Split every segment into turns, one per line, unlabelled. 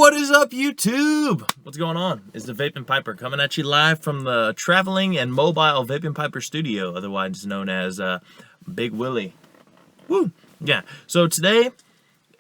What is up, YouTube? What's going on? It's the Vaping Piper coming at you live from the traveling and mobile Vaping Piper studio, otherwise known as Big Willie. Woo! Yeah, so today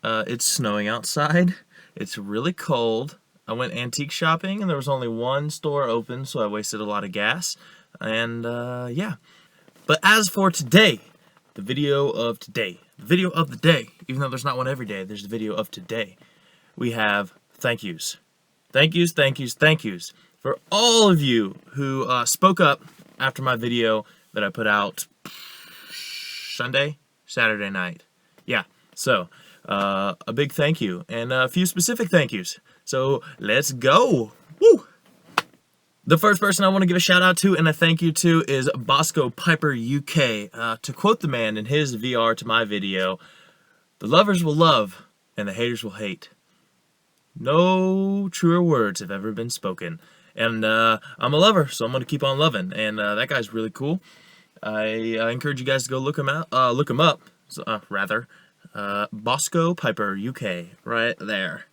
it's snowing outside. It's really cold. I went antique shopping and there was only one store open, so I wasted a lot of gas. And yeah. But as for today, the video of today, even though there's not one every day, there's the video of today. We have thank yous. Thank yous for all of you who spoke up after my video that I put out Saturday night. Yeah, so a big thank you and a few specific thank yous. So let's go. Woo! The first person I want to give a shout out to and a thank you to is Bosco Piper UK. To quote the man in his VR to my video, "The lovers will love and the haters will hate." No truer words have ever been spoken. And I'm a lover, so I'm going to keep on loving. And that guy's really cool. I encourage you guys to go look him out. Look him up, rather. Bosco Piper UK, right there.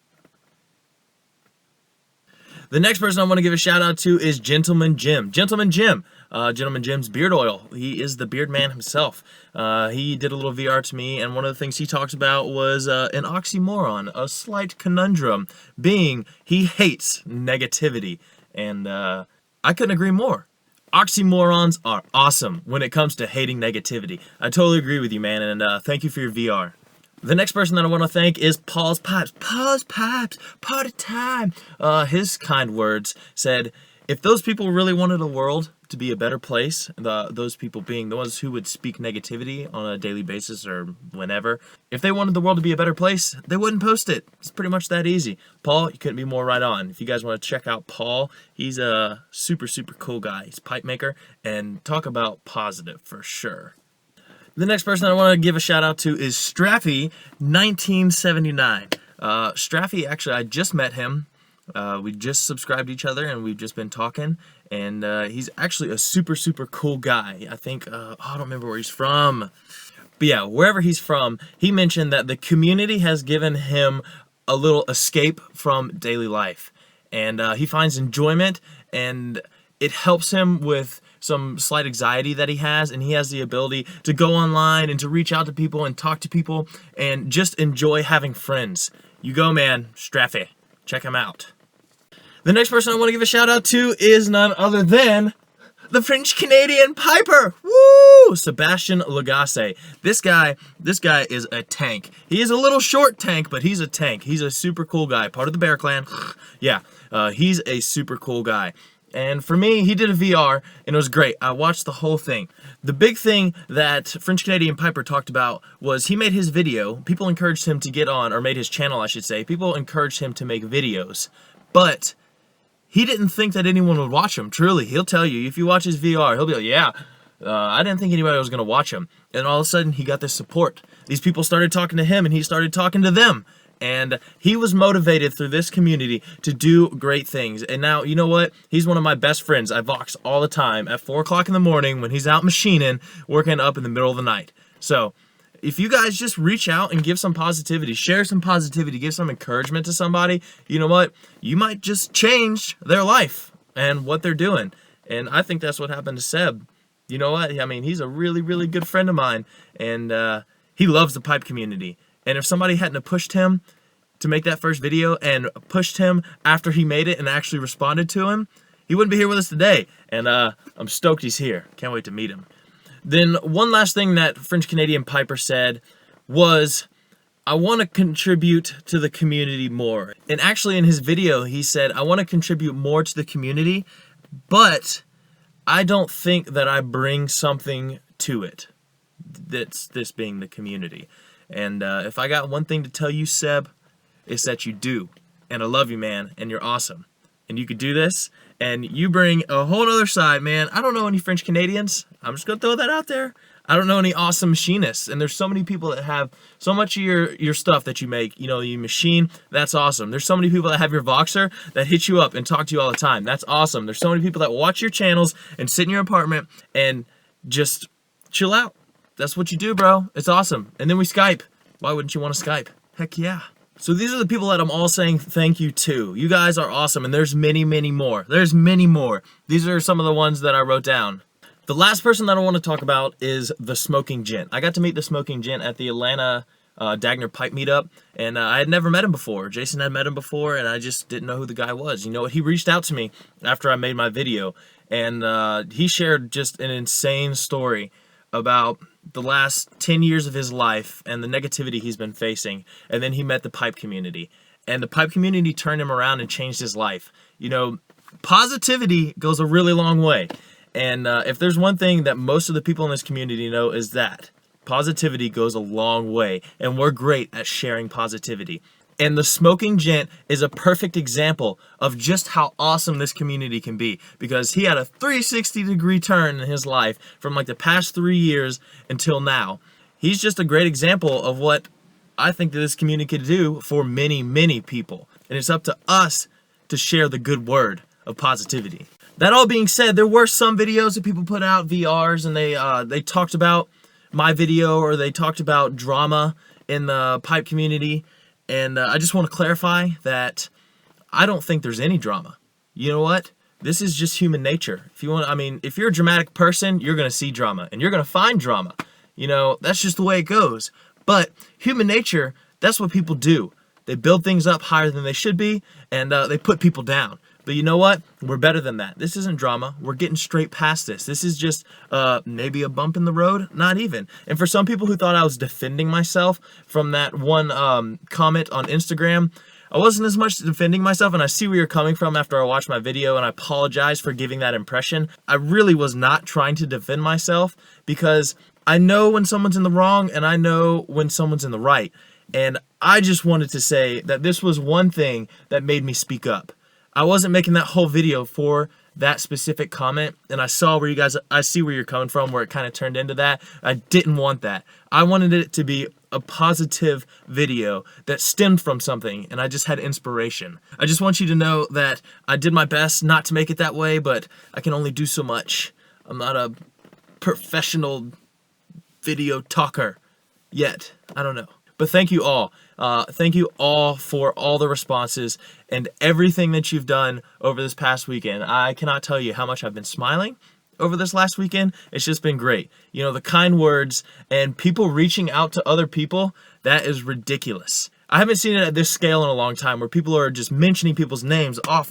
The next person I want to give a shout out to is Gentleman Jim. Gentleman Jim's beard oil. He is the beard man himself. He did a little VR to me, and one of the things he talked about was an oxymoron, a slight conundrum, being he hates negativity. And I couldn't agree more. Oxymorons are awesome when it comes to hating negativity. I totally agree with you, man, and thank you for your VR. The next person that I want to thank is Paul's Pipes. Paul's Pipes, party time. His kind words said, if those people really wanted the world to be a better place, those people being the ones who would speak negativity on a daily basis or whenever, if they wanted the world to be a better place, they wouldn't post it. It's pretty much that easy. Paul, you couldn't be more right on. If you guys want to check out Paul, he's a super cool guy. He's a pipe maker, and talk about positive for sure. The next person I want to give a shout out to is Strappy 1979. Strappy, actually, I just met him. We just subscribed to each other and we've just been talking. And he's actually a super cool guy. I think, I don't remember where he's from. But yeah, wherever he's from, he mentioned that the community has given him a little escape from daily life. And he finds enjoyment, and it helps him with some slight anxiety that he has, and he has the ability to go online and to reach out to people and talk to people and just enjoy having friends. You go, man. Strappy. Check him out. The next person I want to give a shout out to is none other than the FrenchCanadian Piper. Woo! Sebastian Lagasse. This guy is a tank. He is a little short tank, but he's a tank. He's a super cool guy. Part of the Bear Clan. Yeah, he's a super cool guy. And for me, he did a VR, and it was great. I watched the whole thing. The big thing that FrenchCanadian Piper talked about was he made his video. People encouraged him to get on, or made his channel, I should say. People encouraged him to make videos. But he didn't think that anyone would watch him, truly. He'll tell you, if you watch his VR, he'll be like, yeah, I didn't think anybody was going to watch him. And all of a sudden, he got this support. These people started talking to him, and he started talking to them. And he was motivated through this community to do great things. And now, you know what? He's one of my best friends. I vox all the time at 4 o'clock in the morning when he's out machining, working up in the middle of the night. So, if you guys just reach out and give some positivity, share some positivity, give some encouragement to somebody, you know what? You might just change their life and what they're doing. And I think that's what happened to Seb. You know what? I mean, he's a really good friend of mine. And he loves the pipe community. And if somebody hadn't have pushed him to make that first video and pushed him after he made it and actually responded to him, he wouldn't be here with us today. And I'm stoked he's here. Can't wait to meet him. Then one last thing that FrenchCanadian Piper said was, I want to contribute to the community more. And actually in his video, he said, I want to contribute more to the community, but I don't think that I bring something to it. That's this being the community. And if I got one thing to tell you, Seb, it's that you do. And I love you, man, and you're awesome. And you could do this, and you bring a whole other side, man. I don't know any French Canadians. I'm just going to throw that out there. I don't know any awesome machinists. And there's so many people that have so much of your stuff that you make. You know, you machine, that's awesome. There's so many people that have your Voxer that hit you up and talk to you all the time. That's awesome. There's so many people that watch your channels and sit in your apartment and just chill out. That's what you do, bro. It's awesome. And then we Skype. Why wouldn't you want to Skype? Heck yeah. So these are the people that I'm all saying thank you to. You guys are awesome, and there's many, many more. There's many more. These are some of the ones that I wrote down. The last person that I want to talk about is the Smoking Gent. I got to meet the Smoking Gent at the Atlanta Dagner Pipe meetup, and I had never met him before. Jason had met him before, and I just didn't know who the guy was. You know what? He reached out to me after I made my video, and he shared just an insane story about the last 10 years of his life and the negativity he's been facing. And then he met the pipe community, and the pipe community turned him around and changed his life. You know, positivity goes a really long way. And if there's one thing that most of the people in this community know, is that positivity goes a long way, and we're great at sharing positivity. And the Smoking Gent is a perfect example of just how awesome this community can be, because he had a 360-degree turn in his life from like the past 3 years until now. He's just a great example of what I think that this community can do for many, many people. And it's up to us to share the good word of positivity. That all being said, there were some videos that people put out, VRs, and they talked about my video, or they talked about drama in the pipe community. And I just want to clarify that I don't think there's any drama. You know what? This is just human nature. If you're a dramatic person, you're going to see drama, and you're going to find drama. You know, that's just the way it goes. But human nature, that's what people do. They build things up higher than they should be, and they put people down. But you know what? We're better than that. This isn't drama. We're getting straight past this. This is just maybe a bump in the road, not even. And for some people who thought I was defending myself from that one comment on Instagram, I wasn't as much defending myself, and I see where you're coming from after I watched my video, and I apologize for giving that impression. I really was not trying to defend myself, because I know when someone's in the wrong, and I know when someone's in the right. And I just wanted to say that this was one thing that made me speak up. I wasn't making that whole video for that specific comment, and I see where you're coming from, where it kind of turned into that. I didn't want that. I wanted it to be a positive video that stemmed from something, and I just had inspiration. I just want you to know that I did my best not to make it that way, but I can only do so much. I'm not a professional video talker yet. I don't know. But thank you all. Thank you all for all the responses and everything that you've done over this past weekend. I cannot tell you how much I've been smiling over this last weekend. It's just been great. You know, the kind words and people reaching out to other people, that is ridiculous. I haven't seen it at this scale in a long time, where people are just mentioning people's names off.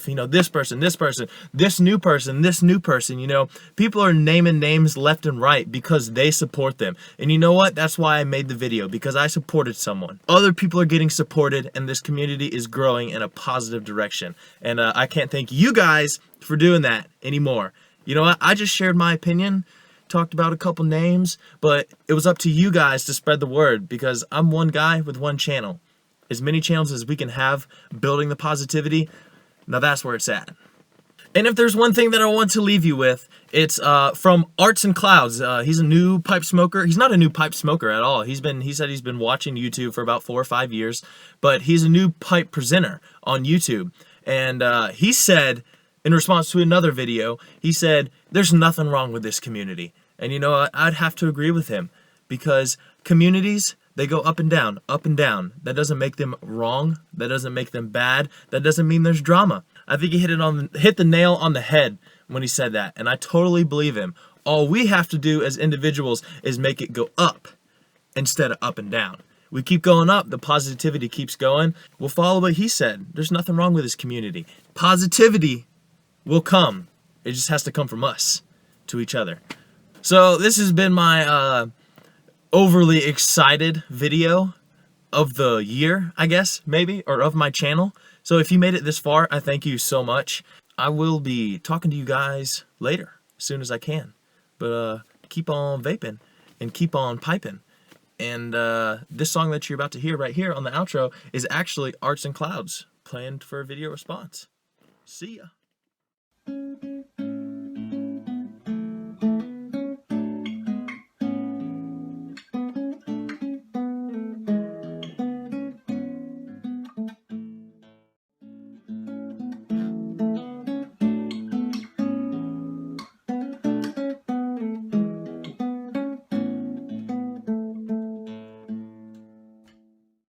You know, this person, this new person, you know. People are naming names left and right because they support them. And you know what? That's why I made the video, because I supported someone. Other people are getting supported, and this community is growing in a positive direction. And I can't thank you guys for doing that anymore. You know what? I just shared my opinion, talked about a couple names, but it was up to you guys to spread the word, because I'm one guy with one channel. As many channels as we can have building the positivity, now that's where it's at. And if there's one thing that I want to leave you with, it's from Arts and Clouds. He's a new pipe smoker. He's not a new pipe smoker at all. He said he's been watching YouTube for about 4 or 5 years, but he's a new pipe presenter on YouTube. And he said, in response to another video, he said, there's nothing wrong with this community. And you know what? I'd have to agree with him, because communities, they go up and down, up and down. That doesn't make them wrong. That doesn't make them bad. That doesn't mean there's drama. I think he hit the nail on the head when he said that, and I totally believe him. All we have to do as individuals is make it go up instead of up and down. We keep going up, the positivity keeps going. We'll follow what he said. There's nothing wrong with this community. Positivity will come. It just has to come from us to each other. So this has been my overly excited video of the year, I guess, maybe, or of my channel. So if you made it this far, I thank you so much. I will be talking to you guys later, as soon as I can. But keep on vaping and keep on piping. And this song that you're about to hear right here on the outro is actually Arts and Clouds, planned for a video response. See ya.